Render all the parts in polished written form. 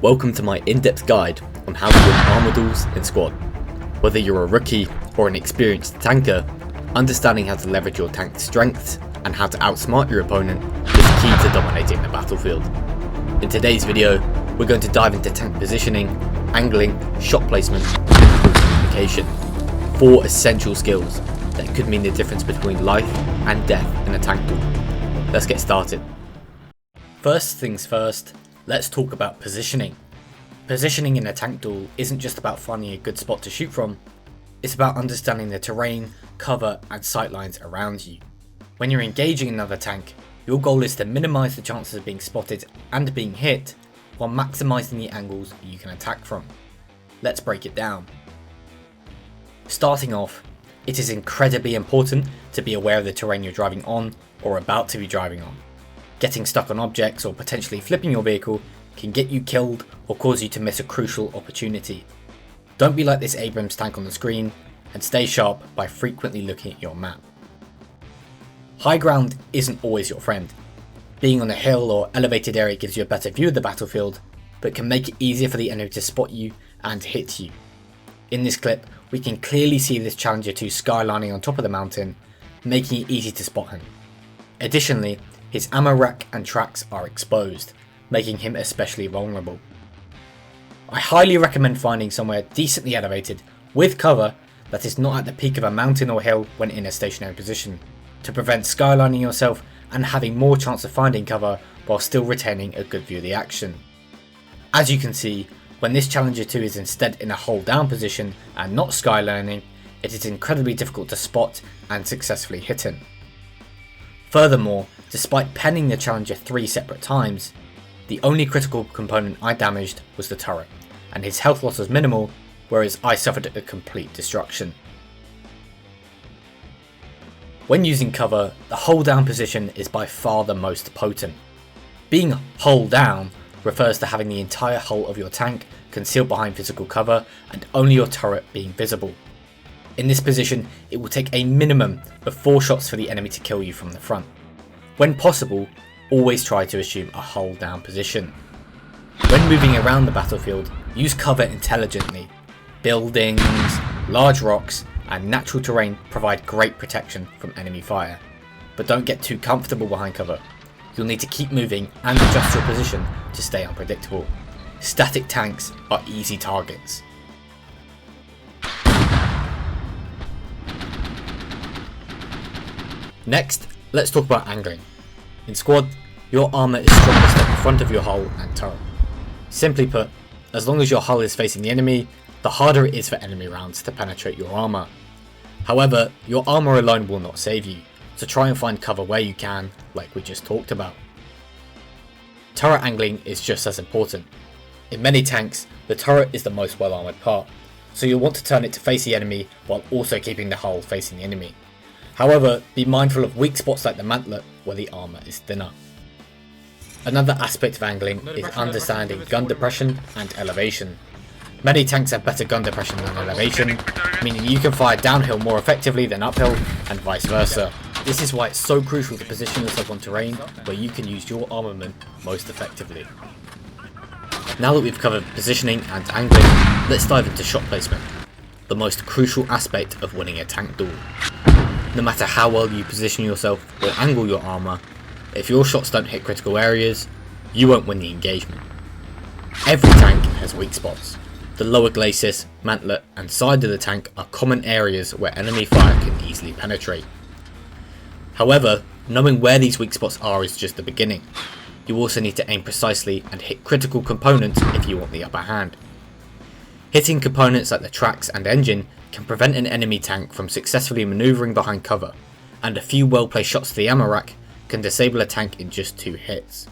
Welcome to my in-depth guide on how to win armor duels in squad. Whether you're a rookie or an experienced tanker, understanding how to leverage your tank's strengths and how to outsmart your opponent is key to dominating the battlefield. In today's video, we're going to dive into tank positioning, angling, shot placement, and close communication. 4 essential skills that could mean the difference between life and death in a tank duel. Let's get started. First things first, let's talk about positioning. Positioning in a tank duel isn't just about finding a good spot to shoot from, it's about understanding the terrain, cover and sightlines around you. When you're engaging another tank, your goal is to minimise the chances of being spotted and being hit, while maximising the angles you can attack from. Let's break it down. Starting off, it is incredibly important to be aware of the terrain you're driving on or about to be driving on. Getting stuck on objects or potentially flipping your vehicle can get you killed or cause you to miss a crucial opportunity. Don't be like this Abrams tank on the screen, and stay sharp by frequently looking at your map. High ground isn't always your friend. Being on a hill or elevated area gives you a better view of the battlefield, but can make it easier for the enemy to spot you and hit you. In this clip, we can clearly see this Challenger 2 skylining on top of the mountain, making it easy to spot him. Additionally, his ammo rack and tracks are exposed, making him especially vulnerable. I highly recommend finding somewhere decently elevated, with cover, that is not at the peak of a mountain or hill when in a stationary position, to prevent skylining yourself and having more chance of finding cover while still retaining a good view of the action. As you can see, when this Challenger 2 is instead in a hold down position and not skylining, it is incredibly difficult to spot and successfully hit him. Furthermore, despite penning the Challenger 3 separate times, the only critical component I damaged was the turret, and his health loss was minimal, whereas I suffered a complete destruction. When using cover, the hold down position is by far the most potent. Being hold down refers to having the entire hull of your tank concealed behind physical cover and only your turret being visible. In this position, it will take a minimum of 4 shots for the enemy to kill you from the front. When possible, always try to assume a hold down position. When moving around the battlefield, use cover intelligently. Buildings, large rocks and natural terrain provide great protection from enemy fire. But don't get too comfortable behind cover. You'll need to keep moving and adjust your position to stay unpredictable. Static tanks are easy targets. Next, let's talk about angling. In squad, your armour is strongest at the front of your hull and turret. Simply put, as long as your hull is facing the enemy, the harder it is for enemy rounds to penetrate your armour. However, your armour alone will not save you, so try and find cover where you can, like we just talked about. Turret angling is just as important. In many tanks, the turret is the most well armoured part, so you'll want to turn it to face the enemy while also keeping the hull facing the enemy. However, be mindful of weak spots like the mantlet where the armour is thinner. Another aspect of angling is understanding gun depression and elevation. Many tanks have better gun depression than elevation, meaning you can fire downhill more effectively than uphill and vice versa. This is why it's so crucial to position yourself on terrain where you can use your armament most effectively. Now that we've covered positioning and angling, let's dive into shot placement, the most crucial aspect of winning a tank duel. No matter how well you position yourself or angle your armour, if your shots don't hit critical areas, you won't win the engagement. Every tank has weak spots. The lower glacis, mantlet and side of the tank are common areas where enemy fire can easily penetrate. However, knowing where these weak spots are is just the beginning. You also need to aim precisely and hit critical components if you want the upper hand. Hitting components like the tracks and engine can prevent an enemy tank from successfully manoeuvring behind cover, and a few well placed shots to the ammo rack can disable a tank in just 2 hits.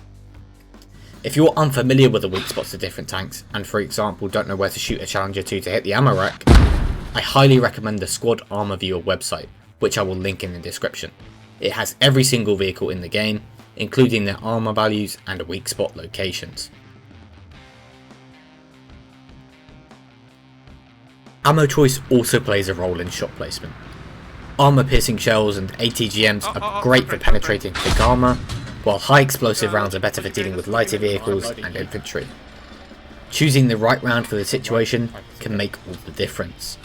If you're unfamiliar with the weak spots of different tanks, and for example don't know where to shoot a Challenger 2 to hit the ammo rack, I highly recommend the Squad Armor Viewer website, which I will link in the description. It has every single vehicle in the game, including their armor values and weak spot locations. Ammo choice also plays a role in shot placement. Armor piercing shells and ATGMs are great for penetrating thick armor, while high explosive rounds are better for dealing with lighter vehicles and infantry. Choosing the right round for the situation can make all the difference.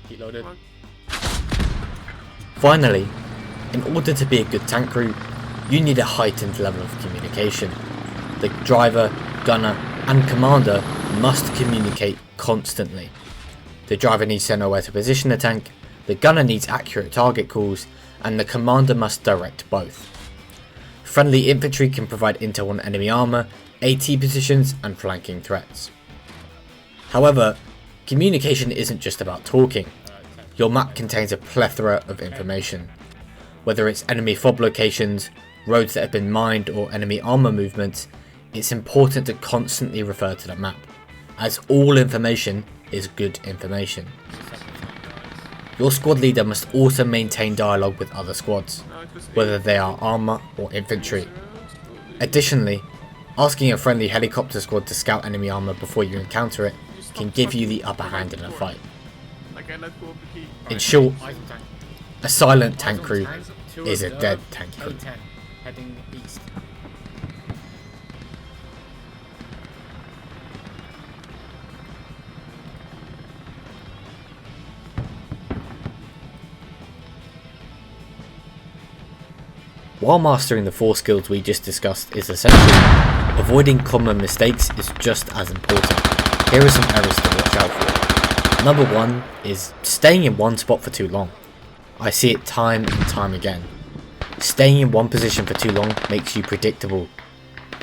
Keep loaded. Finally, in order to be a good tank crew, you need a heightened level of communication. The driver, gunner and commander must communicate constantly. The driver needs to know where to position the tank, the gunner needs accurate target calls, and the commander must direct both. Friendly infantry can provide intel on enemy armour, AT positions and flanking threats. However, communication isn't just about talking. Your map contains a plethora of information. Whether it's enemy FOB locations, roads that have been mined or enemy armour movements, it's important to constantly refer to the map, as all information is good information. Your squad leader must also maintain dialogue with other squads, whether they are armour or infantry. Additionally, asking a friendly helicopter squad to scout enemy armour before you encounter it can give you the upper hand in a fight. In short, a silent tank crew is a dead tank crew. While mastering the 4 skills we just discussed is essential, avoiding common mistakes is just as important. Here are some errors to watch out for. Number 1 is staying in one spot for too long. I see it time and time again. Staying in one position for too long makes you predictable.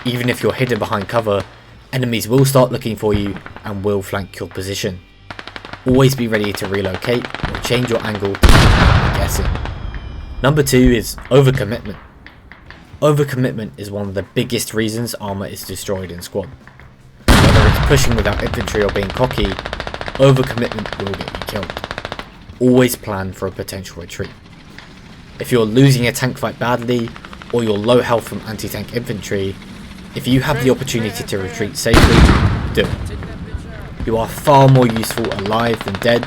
Even if you're hidden behind cover, enemies will start looking for you and will flank your position. Always be ready to relocate or change your angle if you're guessing. Number 2 is overcommitment. Overcommitment is one of the biggest reasons armour is destroyed in squad. Whether it's pushing without infantry or being cocky, overcommitment will get you killed. Always plan for a potential retreat. If you're losing a tank fight badly, or you're low health from anti-tank infantry, if you have the opportunity to retreat safely, do it. You are far more useful alive than dead,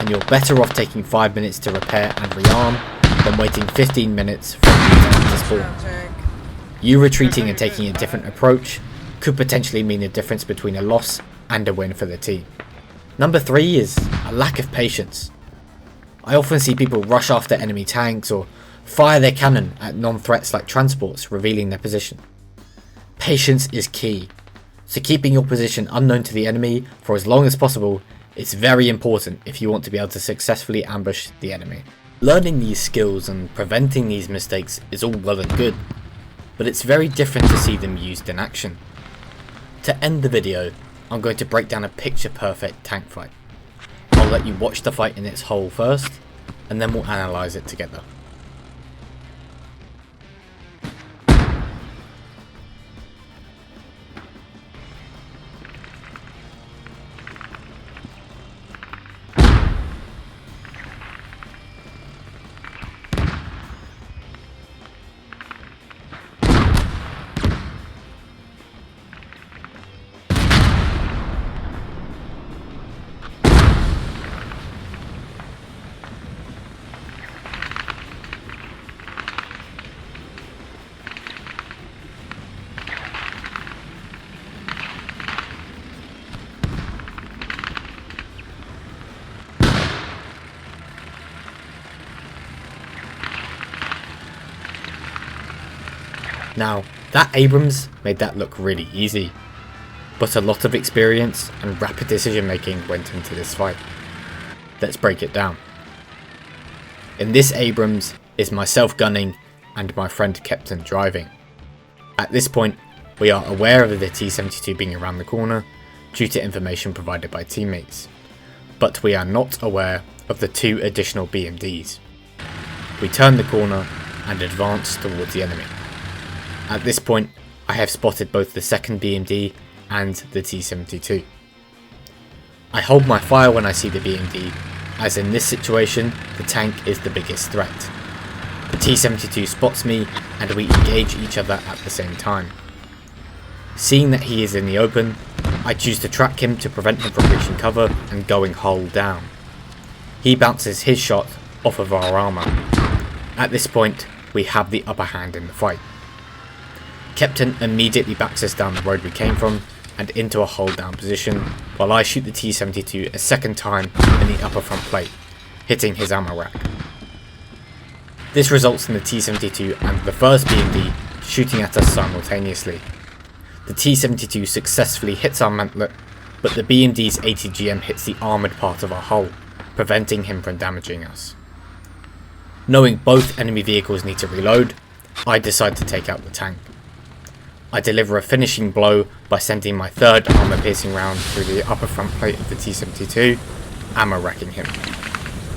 and you're better off taking 5 minutes to repair and rearm than waiting 15 minutes for a new tank to spawn. You retreating and taking a different approach could potentially mean the difference between a loss and a win for the team. Number 3 is a lack of patience. I often see people rush after enemy tanks or fire their cannon at non-threats like transports, revealing their position. Patience is key, so keeping your position unknown to the enemy for as long as possible is very important if you want to be able to successfully ambush the enemy. Learning these skills and preventing these mistakes is all well and good, but it's very different to see them used in action. To end the video, I'm going to break down a picture perfect tank fight. I'll let you watch the fight in its whole first, and then we'll analyse it together. Now, that Abrams made that look really easy, but a lot of experience and rapid decision making went into this fight. Let's break it down. In this Abrams is myself gunning and my friend Captain driving. At this point, we are aware of the T-72 being around the corner due to information provided by teammates, but we are not aware of the 2 additional BMDs. We turn the corner and advance towards the enemy. At this point, I have spotted both the second BMD and the T-72. I hold my fire when I see the BMD, as in this situation, the tank is the biggest threat. The T-72 spots me and we engage each other at the same time. Seeing that he is in the open, I choose to track him to prevent him from reaching cover and going hull down. He bounces his shot off of our armour. At this point, we have the upper hand in the fight. Captain immediately backs us down the road we came from, and into a hold down position, while I shoot the T-72 a second time in the upper front plate, hitting his ammo rack. This results in the T-72 and the first BMD shooting at us simultaneously. The T-72 successfully hits our mantlet, but the BMD's ATGM hits the armoured part of our hull, preventing him from damaging us. Knowing both enemy vehicles need to reload, I decide to take out the tank. I deliver a finishing blow by sending my third armour piercing round through the upper front plate of the T-72, ammo racking him.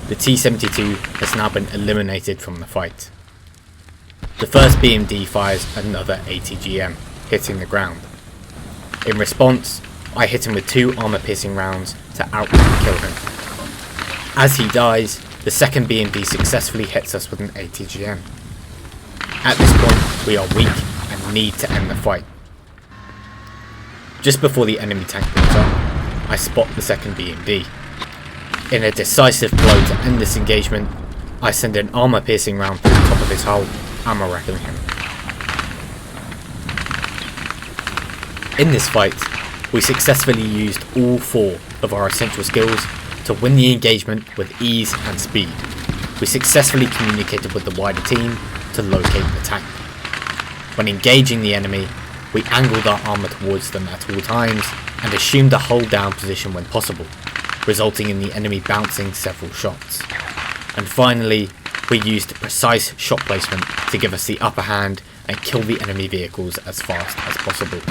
The T-72 has now been eliminated from the fight. The first BMD fires another ATGM, hitting the ground. In response, I hit him with 2 armour piercing rounds to outright kill him. As he dies, the second BMD successfully hits us with an ATGM. At this point, we are weak and need to end the fight. Just before the enemy tank pulls up, I spot the second BMD. In a decisive blow to end this engagement, I send an armour piercing round through the top of his hull, ammo racking him. In this fight, we successfully used all 4 of our essential skills to win the engagement with ease and speed. We successfully communicated with the wider team to locate the tank. When engaging the enemy, we angled our armour towards them at all times and assumed a hold down position when possible, resulting in the enemy bouncing several shots. And finally, we used precise shot placement to give us the upper hand and kill the enemy vehicles as fast as possible.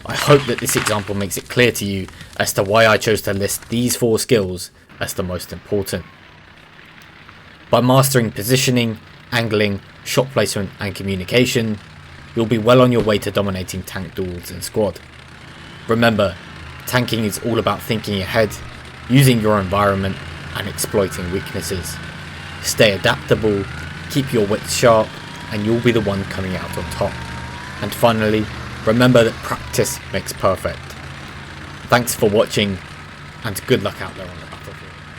I hope that this example makes it clear to you as to why I chose to list these 4 skills as the most important. By mastering positioning, angling, shot placement and communication, you'll be well on your way to dominating tank duels in squad. Remember, tanking is all about thinking ahead, using your environment and exploiting weaknesses. Stay adaptable, keep your wits sharp, and you'll be the one coming out on top. And finally, remember that practice makes perfect. Thanks for watching, and good luck out there on the